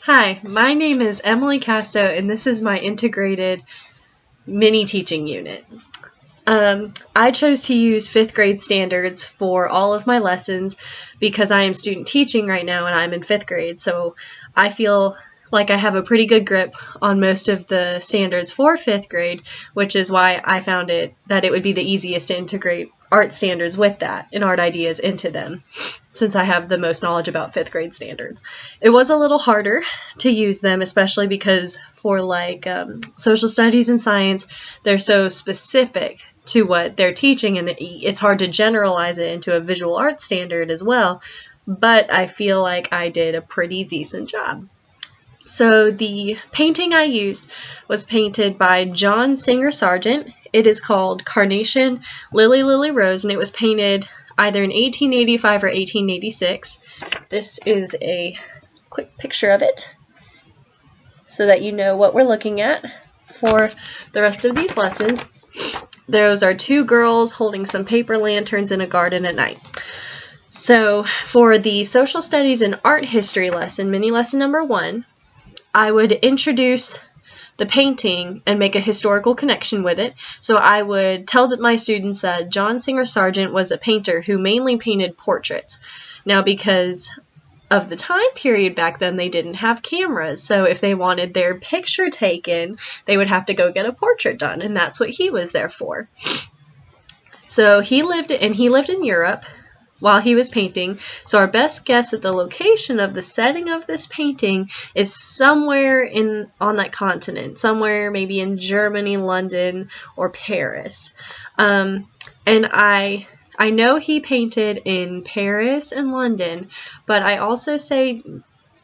Hi, my name is Emily Casto, and this is my integrated mini teaching unit. I chose to use 5th grade standards for all of my lessons because I am student teaching right now and I'm in 5th grade, so I feel like I have a pretty good grip on most of the standards for 5th grade, which is why I found that it would be the easiest to integrate art standards with that and art ideas into them, since I have the most knowledge about 5th grade standards. It was a little harder to use them, especially because for social studies and science, they're so specific to what they're teaching, and it's hard to generalize it into a visual art standard as well, but I feel like I did a pretty decent job. So the painting I used was painted by John Singer Sargent. It is called Carnation, Lily, Lily, Rose, and it was painted either in 1885 or 1886. This is a quick picture of it so that you know what we're looking at for the rest of these lessons. Those are two girls holding some paper lanterns in a garden at night. So for the social studies and art history lesson, mini lesson number 1, I would introduce the painting and make a historical connection with it. So I would tell my students that John Singer Sargent was a painter who mainly painted portraits. Now, because of the time period back then, they didn't have cameras, so if they wanted their picture taken, they would have to go get a portrait done, and that's what he was there for. So he lived in Europe while he was painting, so our best guess at the location of the setting of this painting is somewhere on that continent, somewhere maybe in Germany, London, or Paris. And I know he painted in Paris and London, but I also say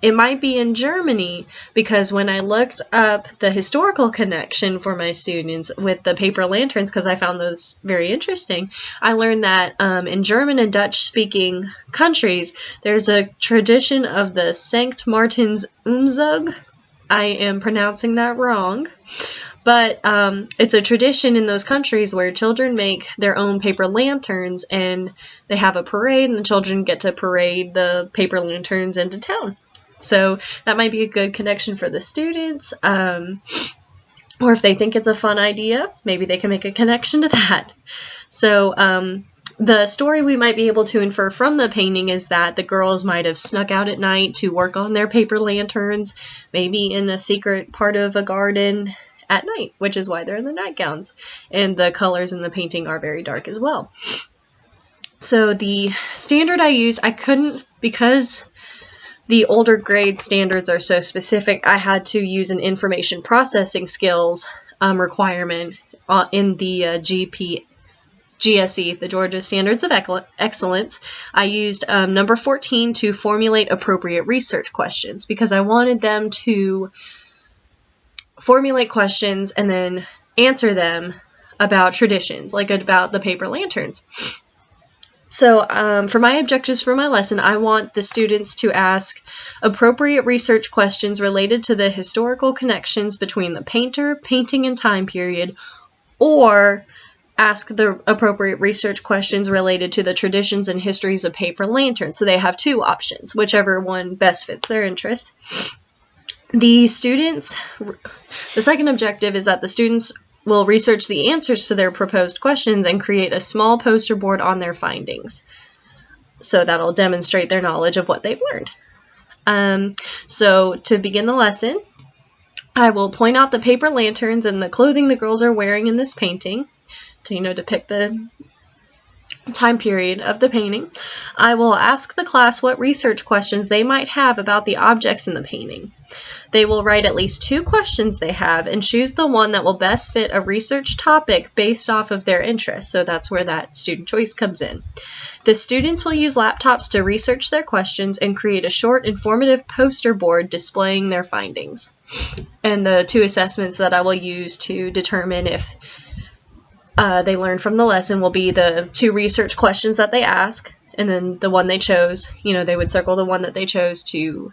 it might be in Germany because when I looked up the historical connection for my students with the paper lanterns, because I found those very interesting, I learned that in German and Dutch-speaking countries, there's a tradition of the Sankt Martin's Umzug. I am pronouncing that wrong. But it's a tradition in those countries where children make their own paper lanterns and they have a parade and the children get to parade the paper lanterns into town. So that might be a good connection for the students. Or if they think it's a fun idea, maybe they can make a connection to that. So the story we might be able to infer from the painting is that the girls might have snuck out at night to work on their paper lanterns, maybe in a secret part of a garden at night, which is why they're in their nightgowns. And the colors in the painting are very dark as well. So the standard I used, I couldn't, because the older grade standards are so specific, I had to use an information processing skills requirement in the GSE, the Georgia Standards of Excellence. I used number 14 to formulate appropriate research questions because I wanted them to formulate questions and then answer them about traditions, like about the paper lanterns. So for my objectives for my lesson, I want the students to ask appropriate research questions related to the historical connections between the painter, painting, and time period, or ask the appropriate research questions related to the traditions and histories of paper lanterns. So they have two options, whichever one best fits their interest. The second objective is that the students will research the answers to their proposed questions and create a small poster board on their findings. So that'll demonstrate their knowledge of what they've learned. So to begin the lesson, I will point out the paper lanterns and the clothing the girls are wearing in this painting to, depict the time period of the painting. I will ask the class what research questions they might have about the objects in the painting. They will write at least 2 questions they have and choose the one that will best fit a research topic based off of their interest. So that's where that student choice comes in. The students will use laptops to research their questions and create a short, informative poster board displaying their findings. And the 2 assessments that I will use to determine if they learn from the lesson will be the 2 research questions that they ask, and then the one they chose. They would circle the one that they chose to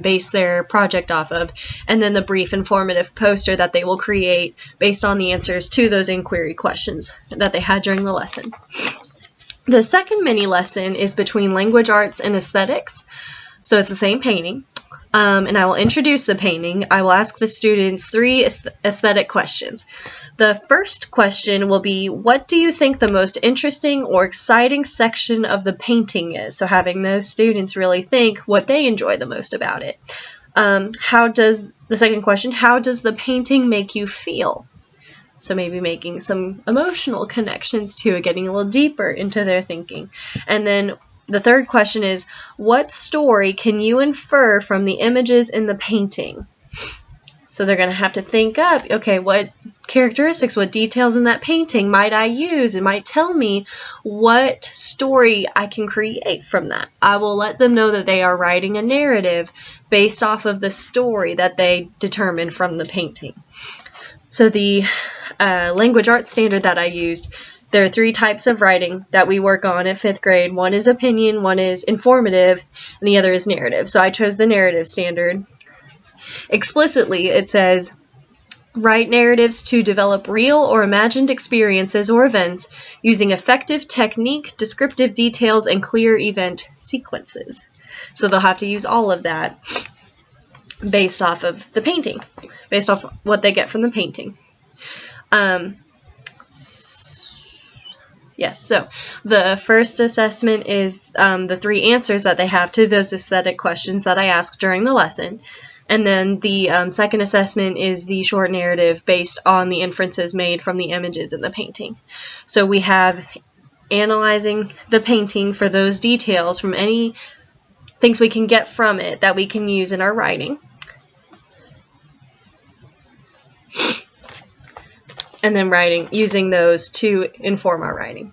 base their project off of, and then the brief informative poster that they will create based on the answers to those inquiry questions that they had during the lesson. The second mini lesson is between language arts and aesthetics. So it's the same painting. and I will introduce the painting. I will ask the students 3 aesthetic questions. The first question will be, what do you think the most interesting or exciting section of the painting is? So having those students really think what they enjoy the most about it. The second question, how does the painting make you feel? So maybe making some emotional connections to it, getting a little deeper into their thinking. And then the third question is, what story can you infer from the images in the painting? So they're going to have to think up, okay, what characteristics, what details in that painting might I use? It might tell me what story I can create from that. I will let them know that they are writing a narrative based off of the story that they determined from the painting. So the language arts standard that I used, there are 3 types of writing that we work on at 5th grade. One is opinion, one is informative, and the other is narrative. So I chose the narrative standard. Explicitly, it says, write narratives to develop real or imagined experiences or events using effective technique, descriptive details, and clear event sequences. So they'll have to use all of that based off of the painting, based off what they get from the painting. Yes, so the first assessment is the 3 answers that they have to those aesthetic questions that I asked during the lesson. And then the second assessment is the short narrative based on the inferences made from the images in the painting. So we have analyzing the painting for those details from any things we can get from it that we can use in our writing. And then using those to inform our writing.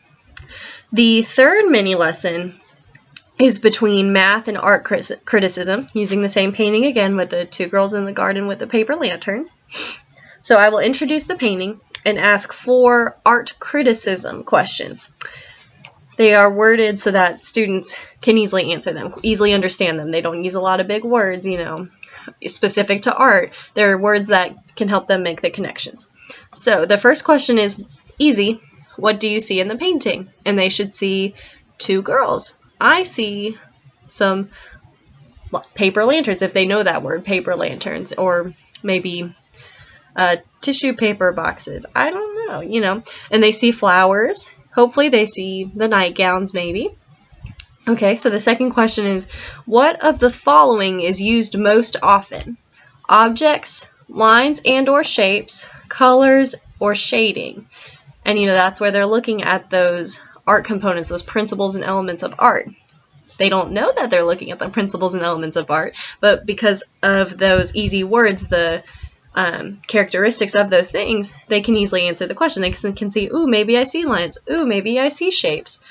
The third mini lesson is between math and art criticism, using the same painting again with the 2 girls in the garden with the paper lanterns. So I will introduce the painting and ask 4 art criticism questions. They are worded so that students can easily answer them, easily understand them. They don't use a lot of big words, specific to art. They're words that can help them make the connections. So the first question is easy. What do you see in the painting? And they should see 2 girls. I see some paper lanterns, if they know that word, paper lanterns, or maybe tissue paper boxes. I don't know, And they see flowers. Hopefully they see the nightgowns, maybe. Okay, so the second question is, what of the following is used most often? Objects, lines and or shapes, colors, or shading. And that's where they're looking at those art components, those principles and elements of art. They don't know that they're looking at the principles and elements of art, but because of those easy words, the characteristics of those things, they can easily answer the question. They can see, ooh, maybe I see lines. Ooh, maybe I see shapes.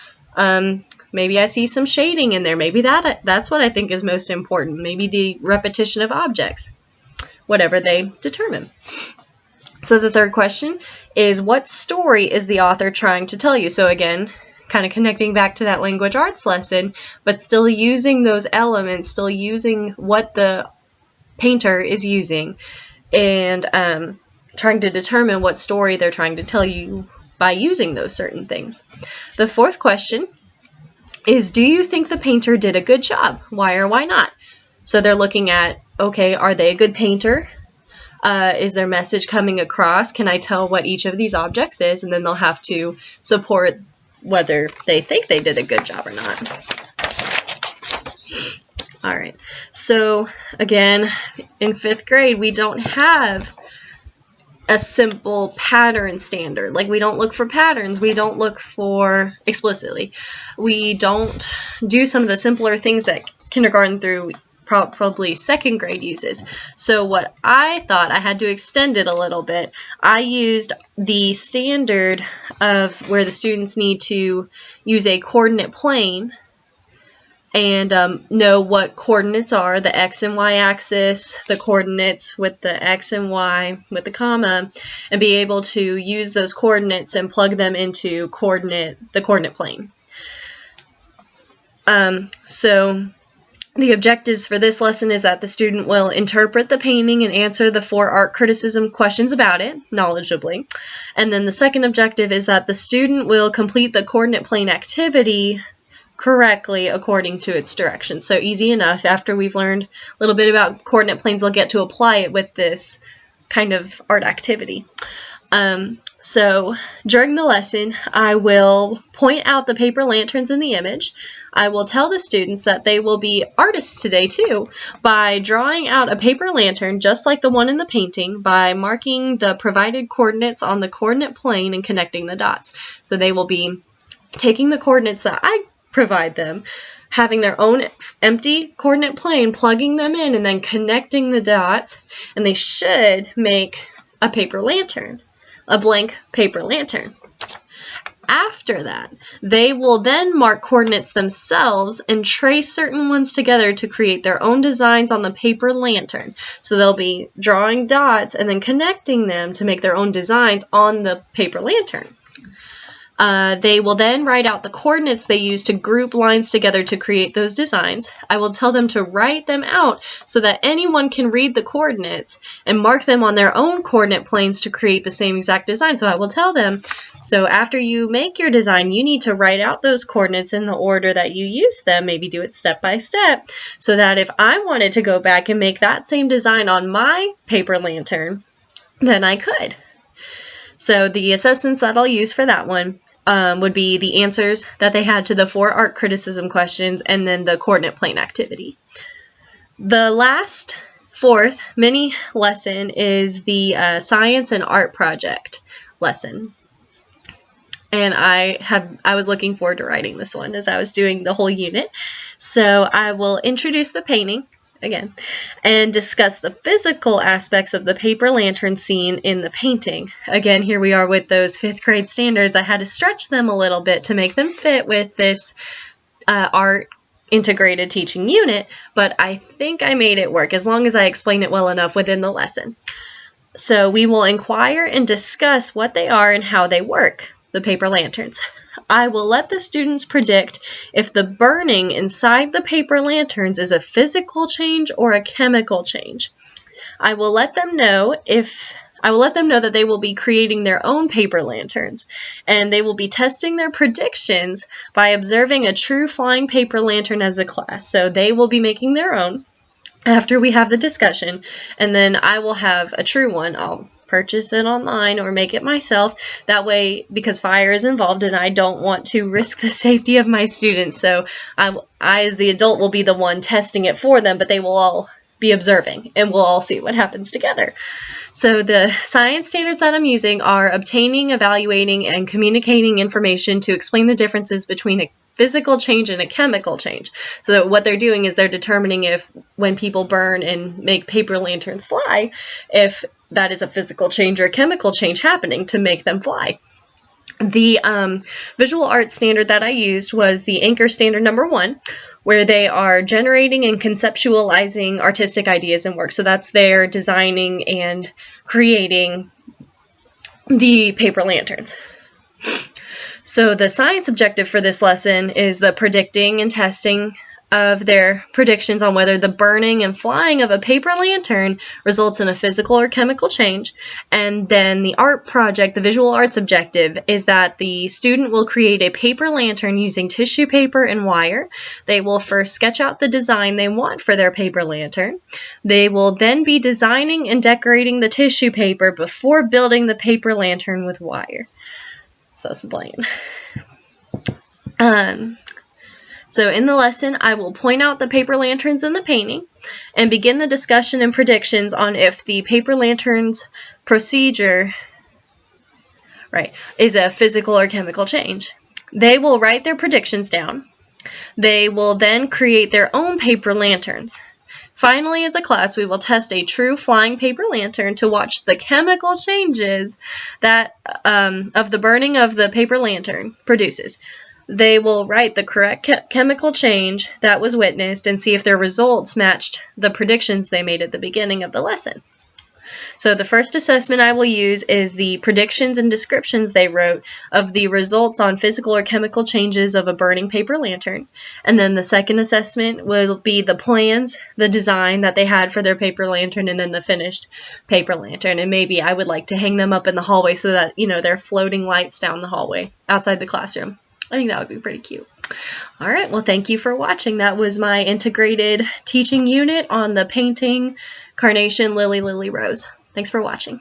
Maybe I see some shading in there. Maybe that's what I think is most important. Maybe the repetition of objects. Whatever they determine. So the third question is, what story is the author trying to tell you? So again, kind of connecting back to that language arts lesson, but still using those elements, still using what the painter is using, and trying to determine what story they're trying to tell you by using those certain things. The fourth question is, do you think the painter did a good job? Why or why not? So they're looking at, okay, are they a good painter? Is their message coming across? Can I tell what each of these objects is? And then they'll have to support whether they think they did a good job or not. All right. So again, in 5th grade, we don't have a simple pattern standard. Like, we don't look for patterns. We don't look for explicitly. We don't do some of the simpler things that kindergarten through probably 2nd grade uses. So what I thought, I had to extend it a little bit. I used the standard of where the students need to use a coordinate plane and know what coordinates are, the x and y axis, the coordinates with the x and y with the comma, and be able to use those coordinates and plug them into the coordinate plane. So the objectives for this lesson is that the student will interpret the painting and answer the 4 art criticism questions about it knowledgeably. And then the second objective is that the student will complete the coordinate plane activity correctly according to its direction. So easy enough. After we've learned a little bit about coordinate planes, they'll get to apply it with this kind of art activity. So during the lesson, I will point out the paper lanterns in the image. I will tell the students that they will be artists today too by drawing out a paper lantern just like the one in the painting by marking the provided coordinates on the coordinate plane and connecting the dots. So they will be taking the coordinates that I provide them, having their own empty coordinate plane, plugging them in, and then connecting the dots, and they should make a paper lantern, a blank paper lantern. After that, they will then mark coordinates themselves and trace certain ones together to create their own designs on the paper lantern. So they'll be drawing dots and then connecting them to make their own designs on the paper lantern. They will then write out the coordinates they use to group lines together to create those designs. I will tell them to write them out so that anyone can read the coordinates and mark them on their own coordinate planes to create the same exact design. So I will tell them, so after you make your design, you need to write out those coordinates in the order that you use them, maybe do it step by step, so that if I wanted to go back and make that same design on my paper lantern, then I could. So the assessments that I'll use for that one would be the answers that they had to the 4 art criticism questions and then the coordinate plane activity. The last 4th mini lesson is the science and art project lesson. And I was looking forward to writing this one as I was doing the whole unit. So I will introduce the painting again and discuss the physical aspects of the paper lantern scene in the painting. Again, here we are with those 5th grade standards. I had to stretch them a little bit to make them fit with this art integrated teaching unit, but I think I made it work as long as I explain it well enough within the lesson. So we will inquire and discuss what they are and how they work, the paper lanterns. I will let the students predict if the burning inside the paper lanterns is a physical change or a chemical change. I will let them know that they will be creating their own paper lanterns, and they will be testing their predictions by observing a true flying paper lantern as a class. So they will be making their own after we have the discussion, and then I will have a true one. I'll purchase it online or make it myself. That way, because fire is involved and I don't want to risk the safety of my students, so I as the adult will be the one testing it for them, but they will all be observing and we'll all see what happens together. So the science standards that I'm using are obtaining, evaluating, and communicating information to explain the differences between a physical change and a chemical change. So that what they're doing is they're determining if when people burn and make paper lanterns fly, if that is a physical change or a chemical change happening to make them fly. The visual art standard that I used was the Anchor Standard number 1, where they are generating and conceptualizing artistic ideas and work. So that's their designing and creating the paper lanterns. So the science objective for this lesson is the predicting and testing of their predictions on whether the burning and flying of a paper lantern results in a physical or chemical change. And then the art project, the visual arts objective, is that the student will create a paper lantern using tissue paper and wire. They will first sketch out the design they want for their paper lantern. They will then be designing and decorating the tissue paper before building the paper lantern with wire. So that's the plan. So in the lesson, I will point out the paper lanterns in the painting and begin the discussion and predictions on if the paper lantern's procedure, is a physical or chemical change. They will write their predictions down. They will then create their own paper lanterns. Finally, as a class, we will test a true flying paper lantern to watch the chemical changes that of the burning of the paper lantern produces. They will write the correct chemical change that was witnessed and see if their results matched the predictions they made at the beginning of the lesson. So the first assessment I will use is the predictions and descriptions they wrote of the results on physical or chemical changes of a burning paper lantern. And then the second assessment will be the plans, the design that they had for their paper lantern, and then the finished paper lantern. And maybe I would like to hang them up in the hallway so that, they're floating lights down the hallway outside the classroom. I think that would be pretty cute. All right, well, thank you for watching. That was my integrated teaching unit on the painting Carnation, Lily, Lily, Rose. Thanks for watching.